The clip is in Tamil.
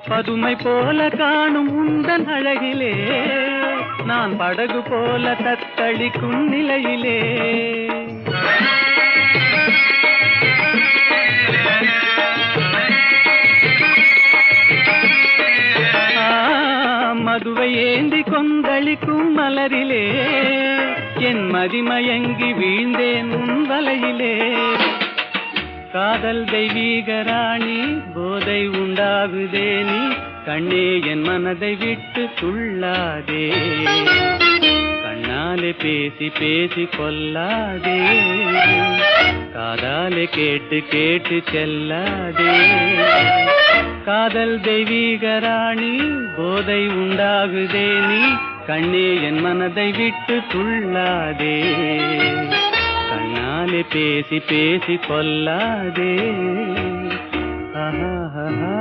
பதுமை போல காணும் உந்தன் அழகிலே நான் படகு போல தத்தளிக்கும் நிலையிலே மதுவை ஏந்தி கொந்தளிக்கும் மலரிலே என் மதிமயங்கி வீழ்ந்தேன் உன் வலையிலே காதல் தெய்வீக ராணி போதை உண்டாகுதே நீ கண்ணே என் மனதை விட்டு துள்ளாதே கண்ணாலே பேசி பேசி கொல்லாதே காதாலே கேட்டு கேட்டு செல்லாதே காதல் தெய்வீக ராணி போதை உண்டாகுதே நீ கண்ணே என் மனதை விட்டு துள்ளாதே கண்ணாலே பேசி பேசி கொல்லாதே ஆஹா